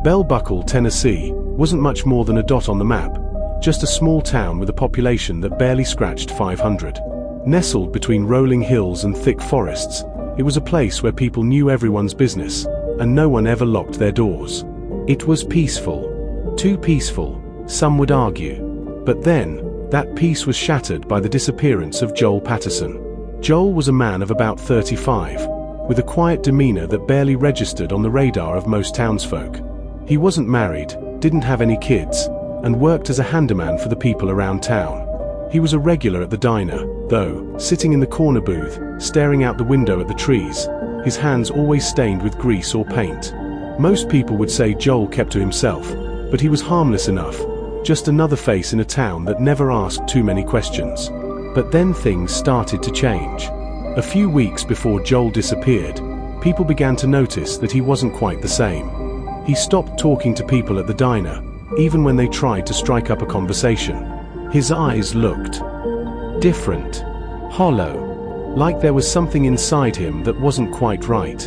Bell Buckle, Tennessee, wasn't much more than a dot on the map, just a small town with a population that barely scratched 500. Nestled between rolling hills and thick forests, it was a place where people knew everyone's business, and no one ever locked their doors. It was peaceful. Too peaceful, some would argue. But then, that peace was shattered by the disappearance of Joel Paterson. Joel was a man of about 35, with a quiet demeanor that barely registered on the radar of most townsfolk. He wasn't married, didn't have any kids, and worked as a handyman for the people around town. He was a regular at the diner, though, sitting in the corner booth, staring out the window at the trees, his hands always stained with grease or paint. Most people would say Joel kept to himself, but he was harmless enough, just another face in a town that never asked too many questions. But then things started to change. A few weeks before Joel disappeared, people began to notice that he wasn't quite the same. He stopped talking to people at the diner, even when they tried to strike up a conversation. His eyes looked different, hollow, like there was something inside him that wasn't quite right.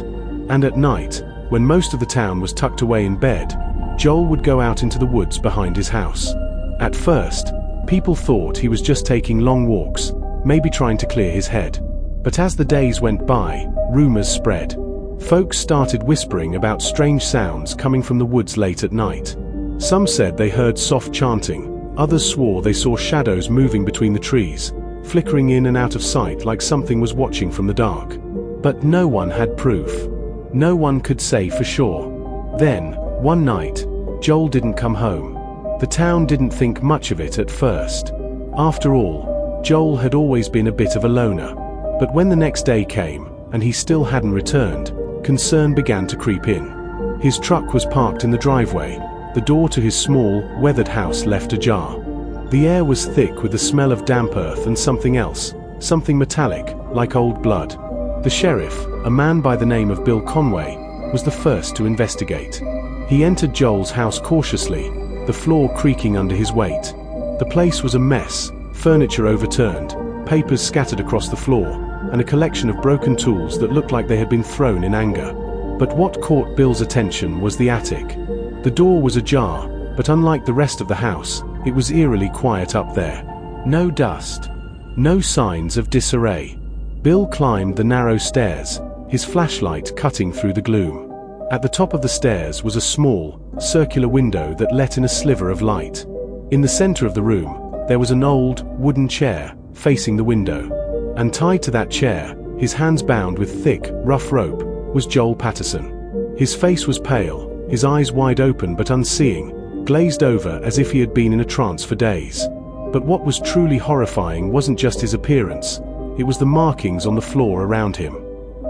And at night, when most of the town was tucked away in bed, Joel would go out into the woods behind his house. At first, people thought he was just taking long walks, maybe trying to clear his head. But as the days went by, rumors spread. Folks started whispering about strange sounds coming from the woods late at night. Some said they heard soft chanting, others swore they saw shadows moving between the trees, flickering in and out of sight like something was watching from the dark. But no one had proof. No one could say for sure. Then, one night, Joel didn't come home. The town didn't think much of it at first. After all, Joel had always been a bit of a loner. But when the next day came, and he still hadn't returned, concern began to creep in. His truck was parked in the driveway, the door to his small, weathered house left ajar. The air was thick with the smell of damp earth and something else, something metallic, like old blood. The sheriff, a man by the name of Bill Conway, was the first to investigate. He entered Joel's house cautiously, the floor creaking under his weight. The place was a mess, furniture overturned, papers scattered across the floor, and a collection of broken tools that looked like they had been thrown in anger. But what caught Bill's attention was the attic. The door was ajar, but unlike the rest of the house, it was eerily quiet up there. No dust. No signs of disarray. Bill climbed the narrow stairs, his flashlight cutting through the gloom. At the top of the stairs was a small, circular window that let in a sliver of light. In the center of the room, there was an old, wooden chair, facing the window. And tied to that chair, his hands bound with thick, rough rope, was Joel Paterson. His face was pale, his eyes wide open but unseeing, glazed over as if he had been in a trance for days. But what was truly horrifying wasn't just his appearance, it was the markings on the floor around him.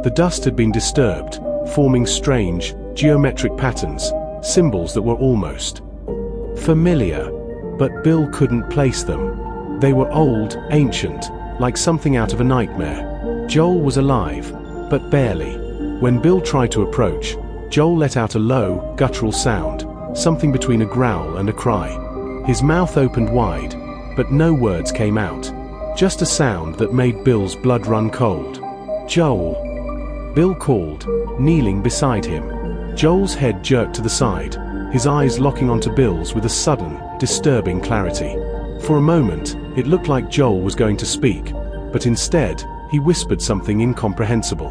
The dust had been disturbed, forming strange, geometric patterns, symbols that were almost familiar. But Bill couldn't place them. They were old, ancient, like something out of a nightmare. Joel was alive, but barely. When Bill tried to approach, Joel let out a low, guttural sound, something between a growl and a cry. His mouth opened wide, but no words came out. Just a sound that made Bill's blood run cold. "Joel!" Bill called, kneeling beside him. Joel's head jerked to the side, his eyes locking onto Bill's with a sudden, disturbing clarity. For a moment, it looked like Joel was going to speak, but instead, he whispered something incomprehensible.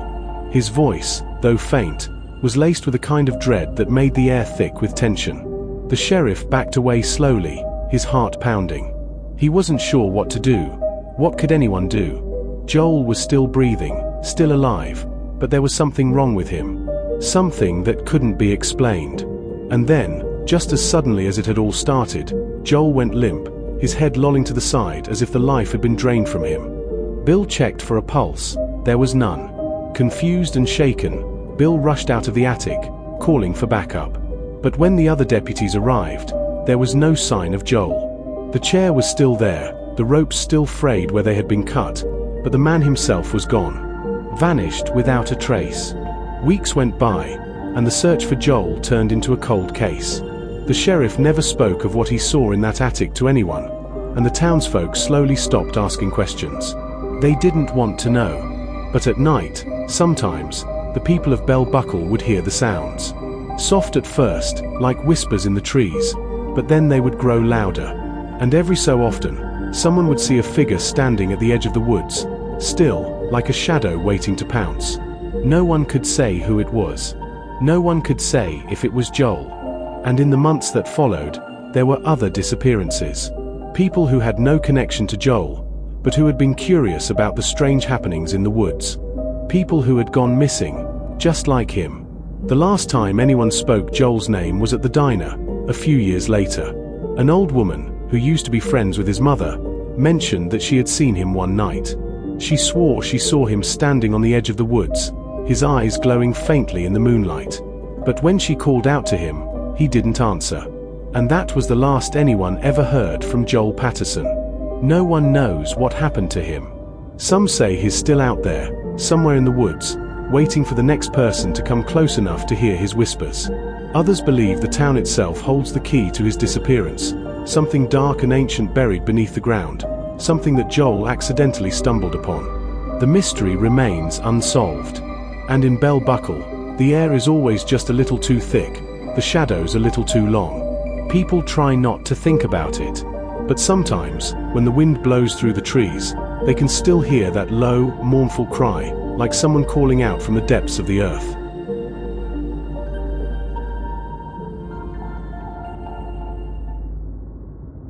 His voice, though faint, was laced with a kind of dread that made the air thick with tension. The sheriff backed away slowly, his heart pounding. He wasn't sure what to do. What could anyone do? Joel was still breathing, still alive, but there was something wrong with him. Something that couldn't be explained. And then, just as suddenly as it had all started, Joel went limp, his head lolling to the side as if the life had been drained from him. Bill checked for a pulse. There was none. Confused and shaken, Bill rushed out of the attic, calling for backup. But when the other deputies arrived, there was no sign of Joel. The chair was still there, the ropes still frayed where they had been cut, but the man himself was gone. Vanished without a trace. Weeks went by, and the search for Joel turned into a cold case. The sheriff never spoke of what he saw in that attic to anyone, and the townsfolk slowly stopped asking questions. They didn't want to know. But at night, sometimes, the people of Bell Buckle would hear the sounds. Soft at first, like whispers in the trees, but then they would grow louder. And every so often, someone would see a figure standing at the edge of the woods, still, like a shadow waiting to pounce. No one could say who it was. No one could say if it was Joel. And in the months that followed, there were other disappearances. People who had no connection to Joel, but who had been curious about the strange happenings in the woods. People who had gone missing, just like him. The last time anyone spoke Joel's name was at the diner, a few years later. An old woman, who used to be friends with his mother, mentioned that she had seen him one night. She swore she saw him standing on the edge of the woods, his eyes glowing faintly in the moonlight. But when she called out to him, he didn't answer. And that was the last anyone ever heard from Joel Paterson. No one knows what happened to him. Some say he's still out there, somewhere in the woods, waiting for the next person to come close enough to hear his whispers. Others believe the town itself holds the key to his disappearance, something dark and ancient buried beneath the ground, something that Joel accidentally stumbled upon. The mystery remains unsolved. And in Bell Buckle, the air is always just a little too thick, the shadows a little too long. People try not to think about it. But sometimes, when the wind blows through the trees, they can still hear that low, mournful cry, like someone calling out from the depths of the earth.